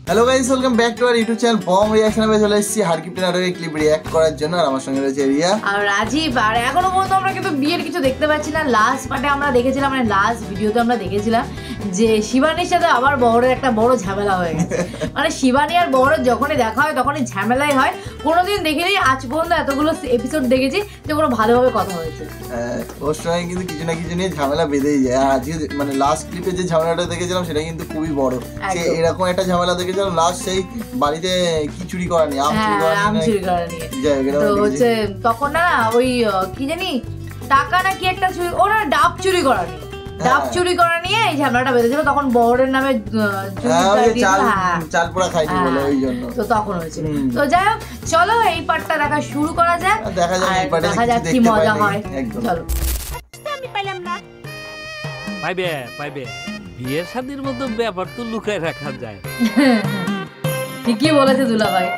Hello guys, welcome back to our YouTube channel বম রিঅ্যাকশনে। আমি চলে এসেছি হারকিপ্টে নাটকের ক্লিপ রিঅ্যাক্ট করার জন্য। আর আমার সঙ্গে রয়েছে রিয়া আর রাজীব। আর এখনো পর্যন্ত আমরা কিন্তু বিয়ের কিছু দেখতে পাচ্ছি না। লাস্ট পার্টে আমরা দেখেছিলাম, মানে লাস্ট ভিডিওতে আমরা দেখেছিলাম যে শিবানীর সাথে আবার বহরের একটা বড় ঝামেলা হয়ে গেছে। মানে শিবানী আর বহরের যখনই দেখা হয় তখনই ঝামেলাই হয়। কোনোদিন দেখিনি আজ পর্যন্ত এতগুলো এপিসোড দেখেছি যে কোনো ভালোভাবে কথা হয়েছে। ওর সময় কিন্তু কিছু না কিছু নিয়ে ঝামেলা বেঁধেই যায়। আর আজকে মানে লাস্ট ক্লিপে যে ঝামেলাটা দেখেছিলাম সেটা কিন্তু খুবই বড়। সে এরকম একটা ঝামেলা দেখেছিলাম লাস্ট সেই বাড়িতে কি চুরি করা নিয়ে, আম চুরি করা নিয়ে। তো হচ্ছে তখন না ওই কি জানি টাকা না কি একটা চুরি, ওরা ডাব চুরি করা নিয়ে, ডাব চুরি করা নিয়ে এই ঝামেলাটা বেঁধেছিল। তখন বহরের নামে চাল পোড়া খাইনি বলে ওই জন্য তো তখন হয়েছিল। তো যাই হোক, চলো এই পার্টটা দেখা শুরু করা যাক, দেখা যাক কি মজা হয়। চলো। আমি পাইলাম না। পাইবে বিয়ের শাদীর মতো ব্যাপার তো লুকায় রাখা যায়। ঠিকই বলেছে দুলা ভাই।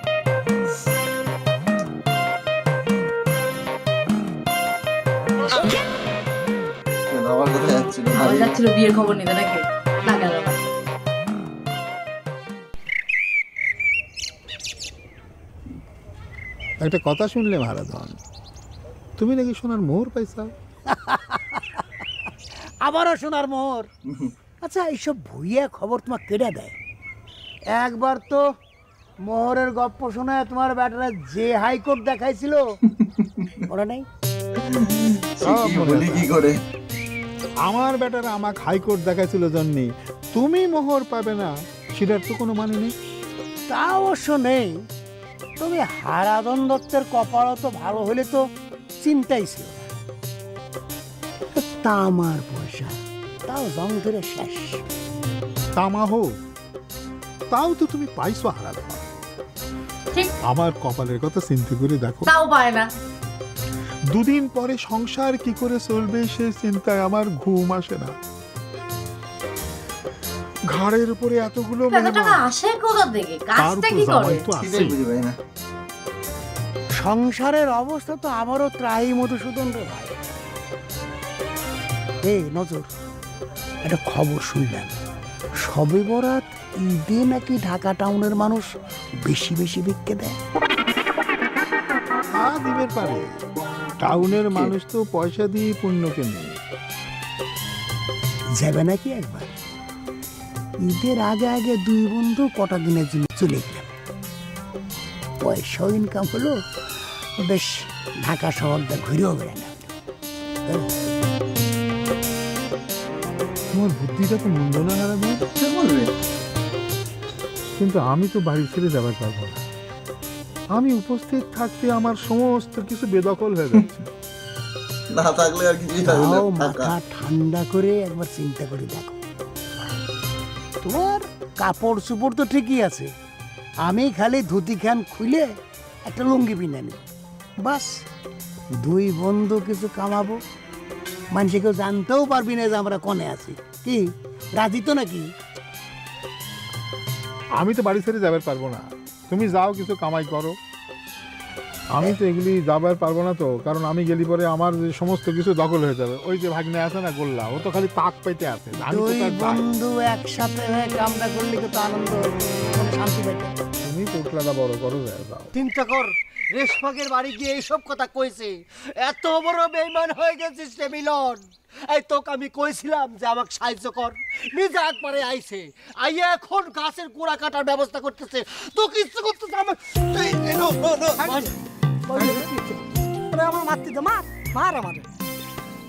যাচ্ছিল বিয়ের খবর নিতে নাকি? না গেল না। একটা কথা শুনলে মহারাধন, তুমি নাকি সোনার মোহর পাইছা? আবারও সোনার মোহর? আচ্ছা, এইসব ভুইয়া খবর তোমার কেটে দেয়? একবার তো মোহরের গপ্প শোনায় তোমার ব্যাটারা যে হাইকোর্ট দেখাইছিল ওরা নাই? কি করে আমার ব্যাটারা আমাকে হাইকোর্ট দেখাইছিল জন্যে তুমি মোহর পাবে না সেটার তো কোনো মানে নেই। তা অবশ্য নেই, তবে হারাধন দত্তের কপালও তো ভালো হলে তো চিন্তাই ছিল। তা আমার পয়সা তাও জং ধরে শেষ। তামা হোক, তাও তো তুমি পাইছো হারাধন। আমার কপালের কথা চিন্তা করে দেখো, তাও পায় না। দুদিন পরে সংসার কি করে চলবে সে চিন্তায় আমার ঘুম আসে না। ঘাড়ের উপরে এতগুলো আসে কোথা থেকে? কাজটা কি করে? সংসারের অবস্থা তো আমারও ত্রাহি মধুসূদন রে ভাই। এই নজর, একটা খবর শুনলাম, সবে বরাত ঈদে নাকি ঢাকা টাউনের মানুষ বেশি বেশি ভিক্ষে দেয়। দিবের পারে, টাউনের মানুষ তো পয়সা দিয়ে পুণ্য কেনে। যাবে নাকি একবার? ঈদের আগে আগে দুই বন্ধু কটা দিনের জন্য চলে গেলাম, পয়সাও ইনকাম হলো, বেশ ঢাকা শহরটা ঘুরেও বেড়ালাম। তোমার বুদ্ধিটা তো মন্দ না হারাবে, কিন্তু আমি তো বাড়ি ছেড়ে যাবার পারবো না। আমি উপস্থিত থাকতে আমার সমস্ত কিছু বেদখল হয়ে যাচ্ছে। না থাকলে আর কিছুই থাকবে না। মাথা ঠান্ডা করে একবার চিন্তা করে দেখো। তোমার কাপড় চোপড় তো ঠিকই আছে, আমি খালি ধুতি খান খুলে একটা লুঙ্গি পিনে নিব, বাস দুই বন্ধু কিছু কামাবো, মানুষে কেউ জানতেও পারবি না যে আমরা কোনে আছি। কি রাজি তো নাকি? আমি তো বাড়ি ছেড়ে যাবার পারবো না, তুমি যাও কিছু কামাই করো। আমি তো এগুলি যাবার পারবো না তো, কারণ আমি গেলি পরে আমার যে সমস্ত কিছু দখল হয়ে যাবে। ওই যে ভাগ্নে আছে না গোল্লা, ও তো খালি পাক পাইতে আছে। দুই বন্ধু একসাথে হয়ে কামটা করলে তো আনন্দ, শান্তি পাইতে। তুমি পোটলাটা বড় করো, যাও। চিন্তা কর, রেশমাকের বাড়ি গিয়ে এইসব কথা কইছে, এত বড় বেঈমান হয়ে গেছিস রে মিলন। এই তোকে আমি কইছিলাম যে আমাকে সাহায্য কর, নিজে একবারে আইছে, আইয়া এখন গাছের গোড়া কাটার ব্যবস্থা করতেছে। তো কিছু করতেছে আমার মারতে তো মার আমার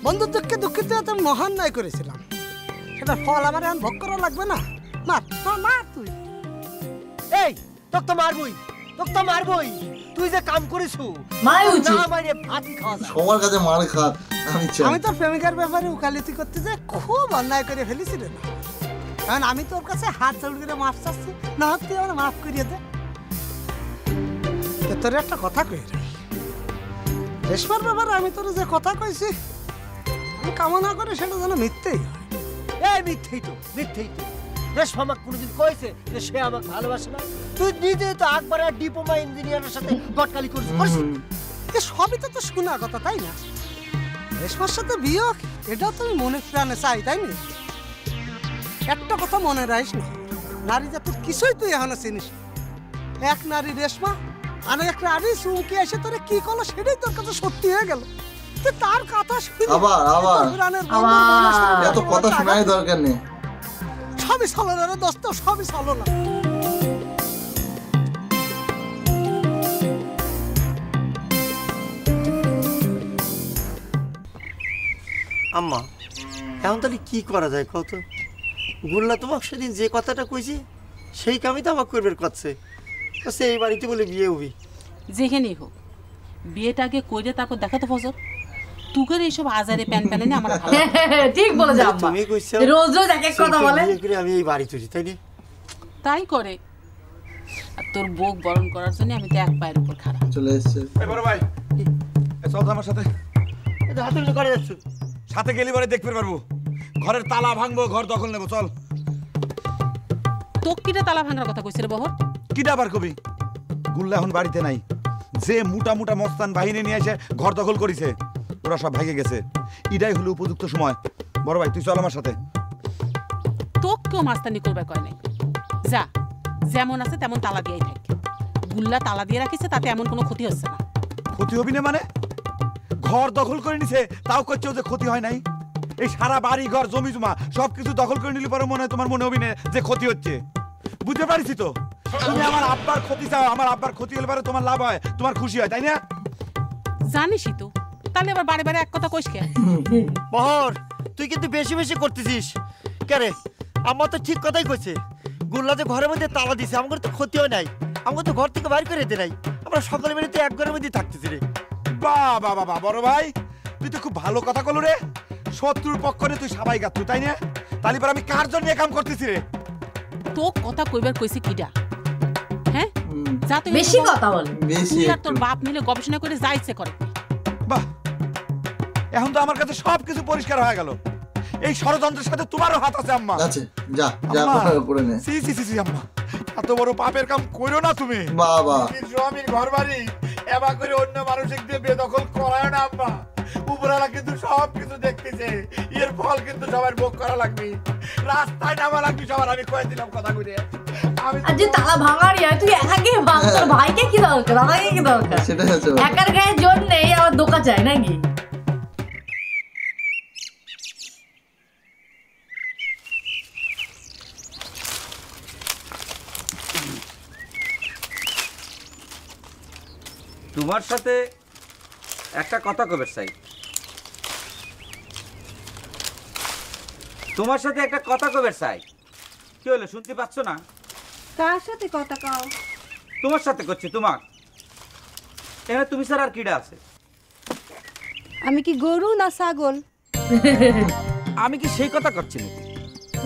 বন্ধু দুঃখে দুঃখিত এত মহান নয় করেছিলাম, সেটা ফল আমার এখন ভোগ করা লাগবে না। মার মার তুই। এই তোকে তো মারবই, তোকে তো মারবই। তুই যে কাম করিসু সবার কাছে মার খাত। আমি তোর প্রেমিকার ব্যাপারে উকালতি করতে যে খুব অন্যায় করে ফেলেছি রে। কারণ আমি তোর কাছে হাত জোড় করে মাফ চাচ্ছি, না তুই আমার মাফ করিয়ে দে। তোর একটা কথা কই রে, রেশমার ব্যাপারে আমি তোর যে কথা কইছি আমি কামনা করে সেটা যেন মিথ্যেই হয়। এই মিথ্যেই তো, মিথ্যেই তো। রেশমা আমাকে কোনোদিন কয়েছে যে সে আমাকে ভালোবাসে না? তুই নিজে তো একবার ডিপ্লোমা ইঞ্জিনিয়ারের সাথে গটকালি করিস। সবই তো তো শোনা কথা, তাই না? রেশমার সাথে বিয়ে এটা তুমি মনে প্রাণে চাই, তাই না? একটা কথা মনে রাখিস না, নারী জাতির কিছুই তুই এখনো চিনিস না। এক নারী রেশমা আর এক নারী চুমকি এসে তোরে কি করলো সেটাই তোর কাছে সত্যি হয়ে গেল। তুই তার কথা শুনি আবার এত কথা শোনার দরকার নেই। সবই চলো না রে দোস্ত, সবই চলো না। আম্মা এখন তাহলে কি করা যায় কত? গুল্লা তোমাকে সেদিন যে কথাটা কইছে সেই কামই তো আমাকে করবে করছে। এই বাড়িতে বলে বিয়ে হবি, যেখানেই হোক বিয়েটা আগে কইরে তারপর দেখা তো ফজর। তুকের এইসব আজারে প্যান প্যানে না আমার ভালো। ঠিক বলেছ আম্মা, তুমি কইছো রোজ রোজ এক এক কথা বলে। বিয়ে করে আমি এই বাড়ি চলি, তাই না? তাই করে। আর তোর বউক বরণ করার জন্য আমি তো এক পায়ের উপর খাড়া। চলে এসেছে। বড় ভাই চল তো আমার সাথে। এটা হাতে করে করে যাচ্ছ, সাথে গেলি পরে দেখতে পারবো। ঘরের তালা ভাঙবো, ঘর দখল নেবো, চল। তোক কিটা তালা ভাঙার কথা কইছে রে বহর? কিটা আবার কবি? গুল্লা এখন বাড়িতে নাই, যে মোটা মোটা মস্তান বাহিনী নিয়ে এসে ঘর দখল করেছে ওরা সব ভাগে গেছে। এটাই হলো উপযুক্ত সময়। বড় ভাই তুই চল আমার সাথে। তোক কেউ মাস্তানি করবে কয় নাই। যা, যেমন আছে তেমন তালা দিয়েই থাক। গুল্লা তালা দিয়ে রাখিছে, তাতে এমন কোনো ক্ষতি হচ্ছে না। ক্ষতি হবি না মানে? ঘর দখল করে নিছে, তাও করছে যে ক্ষতি হয় নাই। এই সারা বাড়ি ঘর জমি জমা সবকিছু দখল করে নিলে পরে মনে হয় তোমার মনে হবি না যে ক্ষতি হচ্ছে। বুঝতে পারছি তো, তুমি আমার আব্বার ক্ষতি চাও, আমার আব্বার ক্ষতি হলে পরে তোমার লাভ হয়, তোমার খুশি হয়, তাই না? জানিসই তো, তাহলে আবার বারে বারে এক কথা কইস কে? বহর তুই কিন্তু বেশি বেশি করতেছিস। কেরে আমার তো ঠিক কথাই কইছে। গুল্লা যে ঘরের মধ্যে তালা দিছে, আমার তো ক্ষতি হয় নাই, আমাকে তো ঘর থেকে বাইর করে দিতে নাই। আমরা সকালে মিলে তো এক ঘরের মধ্যে থাকতেছি রে। বাহ বাহ বাহ, বড় ভাই তুই তো খুব ভালো কথা কলো রে। শত্রুর পক্ষ নিয়ে তুই সবাই গাচ্ছু, তাই না? তাহলে পর আমি কার জন্য কাম করতেছি রে? তো কথা কইবার কইছে কিডা? হ্যাঁ, যা তুই বেশি কথা বলে। বেশি তুই আর তোর বাপ মিলে গবেষণা করে যা ইচ্ছে করে। বাহ, এখন তো আমার কাছে সবকিছু পরিষ্কার হয়ে গেল। এই ষড়যন্ত্রের সাথে তোমারও হাত আছে আম্মা। আছে, যা যা আম্মা, করে নে। সি সি সি আম্মা, এত বড় পাপের কাম কইরো না তুমি। বাবা স্বামীর ঘর বাড়ি এবা করে অন্য মানুষের দিয়ে বেদখল করায় না আম্মা। উপরালা কিন্তু সব কিছু দেখতেছে, এর ফল কিন্তু সবার ভোগ করা লাগবে। রাস্তায় নামা লাগবে সবার, আমি কয়ে দিলাম কথা কইরে। আমি আর যে তালা ভাঙার ইয়া, তুই একাকে ভাঙ, তোর ভাইকে কি দরকার, দাদাকে কি দরকার? সেটাই হচ্ছে। একার গায়ে জোর নেই, আবার দোকা চাই নাকি? তোমার সাথে একটা কথা কবে চাই, তোমার সাথে একটা কথা কবে চাই। কি হলো, শুনতে পাচ্ছ না? কার সাথে কথা কও? তোমার সাথে করছি। তোমার এখানে তুমি স্যার আর কিডা আছে? আমি কি গরু না ছাগল? আমি কি সেই কথা করছি নাকি?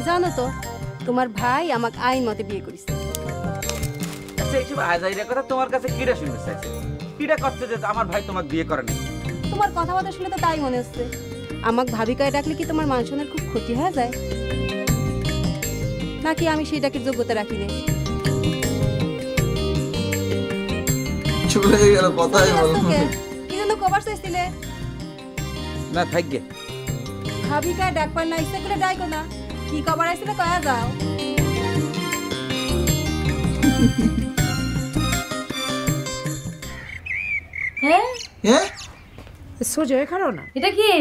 জানো তো, তোমার ভাই আমাকে আইন মতে বিয়ে করিস। আচ্ছা, এইসব আজাইরা কথা তোমার কাছে কিডা শুনতে চাইছে? কিডা করছে যে আমার ভাই তোমাকে বিয়ে করে না? তোমার কথাবার্তা শুনে তো তাই মনে হচ্ছে। আমাকে ভাবিকায় ডাকলে কি তোমার মান সম্মানের খুব ক্ষতি হয়ে যায়, নাকি আমি সেটাকে যোগ্যতা রাখি না? চলে গেল, কথাই বলো। কি জন্য কবার চাইছিলে? না থাকবে, ভাবিকায় ডাকবার না, ইচ্ছে করে ডাকো না। কি কবার আইছিলে কয়া যাও। হ্যাঁ হ্যাঁ, সোজা খারো না। এটা কি?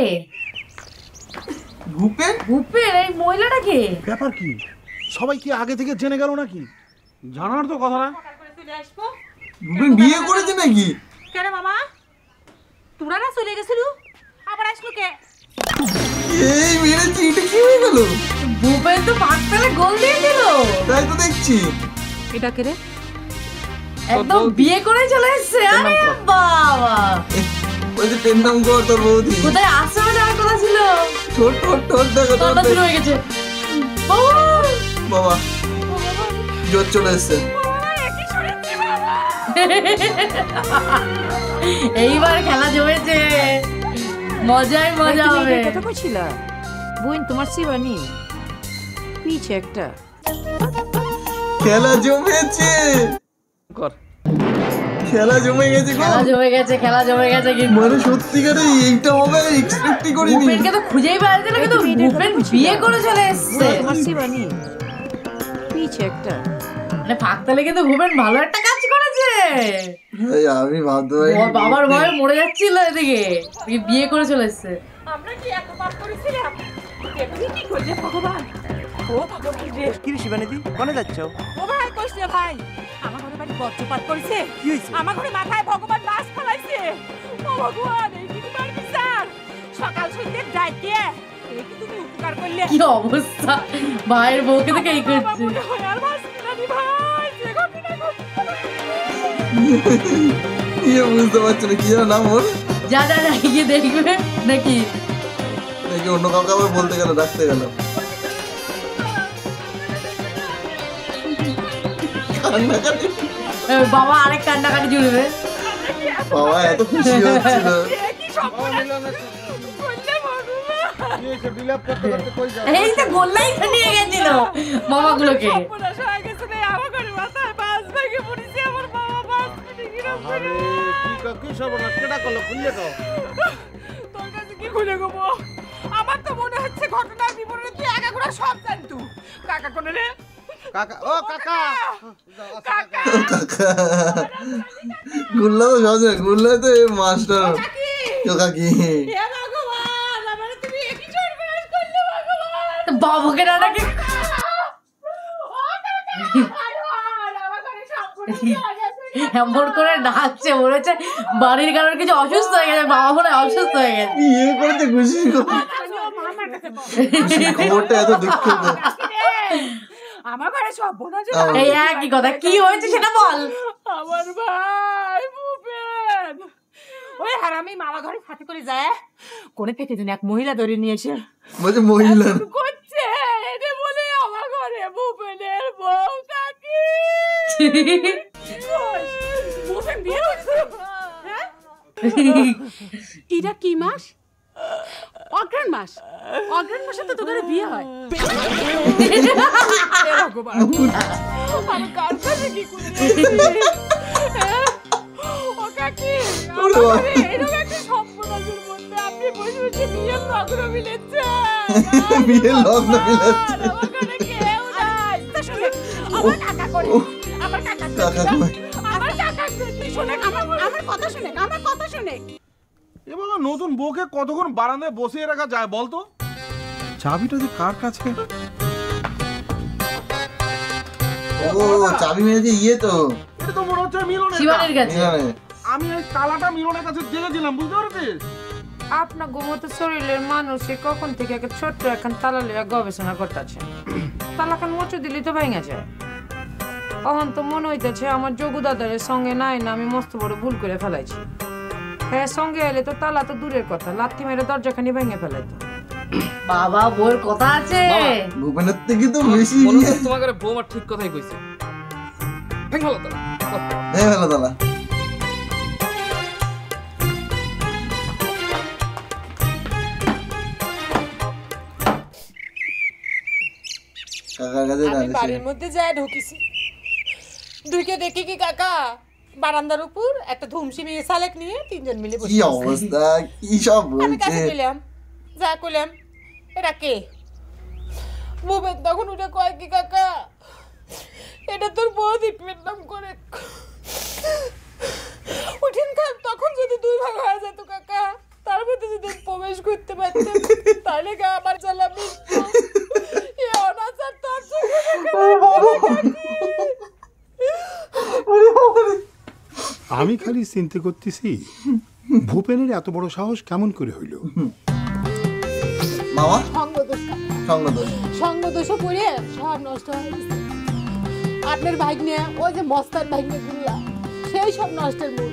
ভূপেন? ভূপেন? এই মহিলাটা কে? ব্যাপার কি? সবাই কি আগে থেকে জেনে গেল নাকি? জানার তো কথা না। ভূপেন বিয়ে করেছে নাকি? কেন মামা, তোরা না চলে গেছিল, আবার আসলো কে? এই মেরেছি, এটা কি হয়ে গেল? ভূপেন তো পাকতলে গোল দিয়ে দিল। তাই তো দেখছি। এটা কে রে? একদম বিয়ে করে চলে এসেছে। আরে বাবা, ওই যে পেন নাম কর তোর বৌদি। কোথায় আশ্রমে যাওয়ার কথা ছিল? ঠোঁট ঠোঁট ঠোঁট দেখো, ঠোঁট তোরটা শুরু হয়ে গেছে। বাবা জোর চলে এসছে। এইবার খেলা জমেছে, মজাই মজা হবে। কথা কইছিল বোন তোমার শিবানী পিছে একটা খেলা জমেছে, কর খেলা জমে গেছে। খেলা জমে গেছে, খেলা জমে গেছে। কিন্তু মানে সত্যিকারে এইটা হবে এক্সপেক্টই করিনি। ভূপেনকে তো খুঁজেই পাওয়া যায় না, কিন্তু ভূপেন বিয়ে করে চলে এসেছে। তোমার শিবানী পিছে একটা। মানে ফাঁকতালে কিন্তু ভুবেন ভালো একটা কাজ করেছে। আমি ভাবতে পারি বাবার ভয়ে মরে যাচ্ছিল এদিকে, বিয়ে করে চলে এসছে। আমরা কি এত পাপ করেছিলাম? তুমি কি করলে ভগবান? ও ভগবান রে, কি রে শিবানীদি, কোনে যাচ্ছ? ও ভাই কইছে ভাই, আমার ঘরে বাড়ি বজ্রপাত করেছে। কি হইছে? আমার ঘরে মাথায় ভগবান লাশ ফলাইছে। ও ভগবান, এই কি তোমার বিচার? সকাল সন্ধ্যে ডাইকে এই কি তুমি উপকার করলে? কি অবস্থা, ভাইয়ের বউকে দেখে এই করছে। আর বাসিনানি ভাই, যে ঘটনা ঘটছে। বুঝতে পারছি না কি যেন নাম ওর। যা যা যা গিয়ে দেখবে নাকি অন্য কাউকে আবার বলতে গেল, ডাকতে গেল। বাবা আরেক কান্নাকাটি জুড়বে। বাবা এত খুশি হচ্ছিল। এই তো গোল্লাই নিয়ে গেছিল মামাগুলোকে। আমার তো মনে হচ্ছে ঘটনার বিবরণে তুই একা ঘোরা সব জানতু। কাকা কোনে রে? কাকা, ও কাকা, কাকা গুল্লা তো সহজে, গুল্লা তো মাস্টার কাকি। বাবাকে না নাকি এমন করে ডাকছে, বলেছে বাড়ির কারোর কিছু অসুস্থ হয়ে গেছে, বাবা মনে অসুস্থ হয়ে গেছে। বিয়ে করতে খুশি খবরটা এত দুঃখ। আমার ঘরে সব বোনা এই একই কথা, কি হয়েছে সেটা বল। আমার ভাই ভূপেন ওই হারামি মামা ঘরে সাথে করে যায়, কোনে থেকে যেন এক মহিলা ধরে নিয়েছে। বলছে মহিলা করছে এটা বলে আমার ঘরে ভূপেনের বউ কাকি। ভূপেন বিয়ে হচ্ছে? হ্যাঁ, এটা কি মাস? অগ্রহণ মাস। অগ্রহণ মাসে তো তোদের বিয়ে হয়। আমি কার কাছে কি করি? ও কাকি, এরকম একটা সম্পূর্ণের মধ্যে আপনি বসে বসে বিয়ের লগ্ন মিলেছেন। বিয়ের লগ্ন মিলেছে। আমার ঘরে কেউ নাই। আমার কাকা করে, আমার কাকা আমার কাকা শুনে, আমার কথা শুনে, আমার কথা শুনে। এ বাবা, নতুন বউকে কতক্ষণ বারান্দায় বসিয়ে রাখা যায় বলতো? চাবিটা যে কার কাছে? ও চাবি মেরেছে ইয়ে তো, এটা তো মনে হচ্ছে শিবানীর কাছে। আমি এই তালাটা মিলনের কাছে দেখেছিলাম, বুঝতে পারছিস? আপনার গোমত শরীরের মানুষে কখন থেকে একটা ছোট্ট এখন তালা লিয়া গবেষণা করতেছে। তালাখান মোচু দিলি তো ভেঙে যায়। অহন তো মনে হইতেছে আমার যোগু দাদারের সঙ্গে নাই না, আমি মস্ত বড় ভুল করে ফেলাইছি। হ্যাঁ, সঙ্গে এলে তো তালা তো দূরের কথা, লাথি মেরে দরজাখানি ভেঙে ফেলাইতো। বাবা বউর কথা আছে, ভূপেনের থেকে তো বেশি। তোমাকে বৌমা ঠিক কথাই কইছে। ভেঙে ফেলো তালা, ভেঙে ফেলো তালা। কাকার কাছে আমি বাড়ির মধ্যে যায় ঢুকিছি, ঢুকে দেখি কি কাকা বারান্দার উপর একটা ধুমসি মেয়ে শালেক নিয়ে তিনজন মিলে বসে। কি অবস্থা, কি সব আমি কাছে বলছে। গেলাম, যা কইলাম এটা কে? ভূপেন তখন উঠে কয় কি কাকা এটা তোর বউ দীপের নাম করে। উঠিন খান, তখন যদি দুই ভাগ হয়ে যেত কাকা, তার মধ্যে যদি প্রবেশ করতে পারতাম তাহলে গা আমার জ্বালা মিটতো। এ অনাচার তোর চোখে আমি খালি চিন্তা করতেছি ভূপেনের এত বড় সাহস কেমন করে হইল? মামা সঙ্গদোষ, সঙ্গদোষ পড়ে সব নষ্ট হয়ে গেছে। আপনার ভাগ্নে, ওই যে মস্তার ভাগ্নে গুল্লা, সেই সব নষ্টের মূল।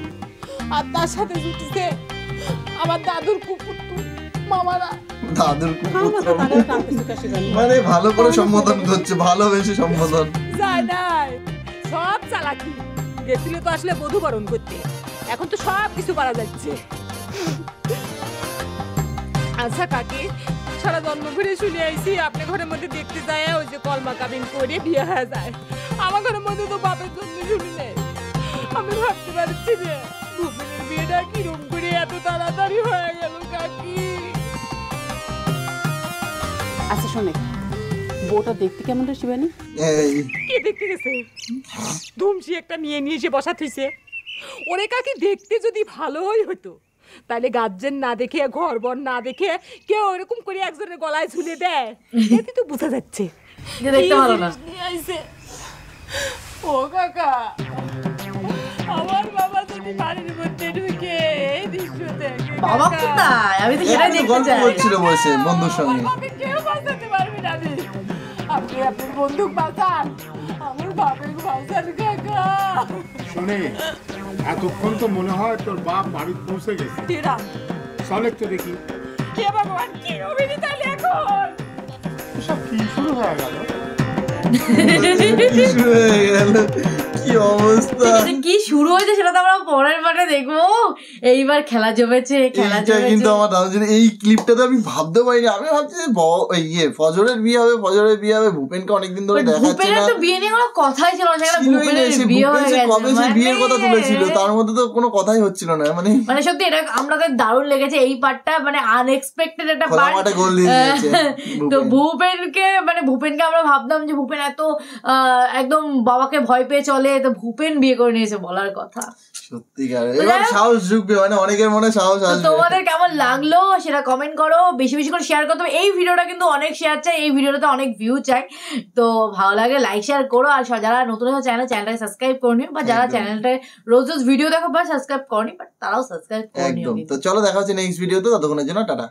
আর তার সাথে জুটেছে আমার দাদুর কুকুরটু মামারা। দাদুর কুকুর মানে ভালো করে সম্বোধন করছে, ভালোবেসে সম্বোধন। যায় নাই, সব চালাকি। গেছিল তো আসলে বধূ বরণ করতে, এখন তো সব কিছু পারা যাচ্ছে। আচ্ছা কাকি, সারা জন্ম ঘুরে শুনে আইছি আপনি ঘরের মধ্যে দেখতে যায় ওই যে কলমা কাবিন করে বিয়ে হয়ে যায়। আমার ঘরের মধ্যে তো বাপের জন্য শুনি নেই। আমি ভাবতে পারছি যে ভূপেনের বিয়েটা কিরম করে এত তাড়াতাড়ি হয়ে গেল কাকি। আচ্ছা শোনে, বউটা দেখতে কেমন রে শিবানী? এই কে দেখতে গেছে? ধুমসি একটা নিয়ে এসে বসা থইছে। ওরে কাকে দেখতে যদি ভালোই হতো তাহলে গার্জেন না দেখে ঘরবর না দেখে কেউ এরকম করে একজনের গলায় ঝুলে দেয়, এতে তো বোঝা যাচ্ছে যে দেখতে ভালো না। নিয়ে আইছে। ও কাকা, আমার বাবা যদি বাড়ির মধ্যে ঢুকে এই দৃশ্য দেখে, বাবা কোথায়? আমি তো সেটাই দেখতে গল্প চাই। করছিল বসে বন্ধুর সঙ্গে। আমাকে কেউ বাঁচাতে পারবে না। আপনি আপনার বন্দুক বাঁচান, আমার বাপের বাঁচান কাকা। শুনে এতক্ষণ তো মনে হয় তোর বাপ বাড়ি পৌঁছে গেছে। তেরা চল একটু দেখি কে ভগবান, কি অভিনী তাহলে এখন? সব কি শুরু হয়ে গেল? কি শুরু হয়ে গেল, কি অবস্থা! এটা কি শুরু হয়েছে সেটা তো আমরা পরের পার্টে দেখবো। এইবার খেলা জমেছে, খেলা এইটা জমেছে। কিন্তু আমার দাদা এই ক্লিপটাতে আমি ভাবতে পারিনি। আমি ভাবছি যে ফজরের বিয়ে হবে, ফজরের বিয়ে হবে, ভূপেনকে অনেকদিন ধরে দেখাচ্ছে ভূপেনের না। তো বিয়ে নিয়ে কোনো কথাই ছিল না, সেখানে ছিলই না, ভূপেনের সে বিয়ে ভূপেন হয়ে সে গেছে। কবে সে বিয়ের কথা তুলেছিল, তার মধ্যে তো কোনো কথাই হচ্ছিল না। মানে সত্যি এটা আমাদের দারুণ লেগেছে এই পার্টটা, মানে আনএক্সপেক্টেড একটা খোলা পার্ট। মাঠে গোল দিয়ে দিয়েছে তো ভূপেন। ভূপেনকে আমরা ভাবতাম যে ভূপেন এত একদম বাবাকে ভয় পেয়ে চলে, তো ভূপেন বিয়ে করে নিয়েছে বলার কথা। সত্যিকার এবার সাহস ঢুকবে, মানে অনেকের মনে সাহস আসবে। তোমাদের কেমন লাগলো সেটা কমেন্ট করো, বেশি বেশি করে শেয়ার করতে হবে। এই ভিডিওটা কিন্তু অনেক শেয়ার চাই, এই ভিডিওটাতে অনেক ভিউ চাই। তো ভালো লাগে লাইক শেয়ার করো, আর যারা নতুন চ্যানেলটাকে সাবস্ক্রাইব করে নিও, বা যারা চ্যানেলটায় রোজ রোজ ভিডিও দেখো বা সাবস্ক্রাইব করনি বাট তারাও সাবস্ক্রাইব করে নিও। একদম। তো চলো দেখা হচ্ছে নেক্সট ভিডিওতে, ততক্ষণের জন্য টাটা।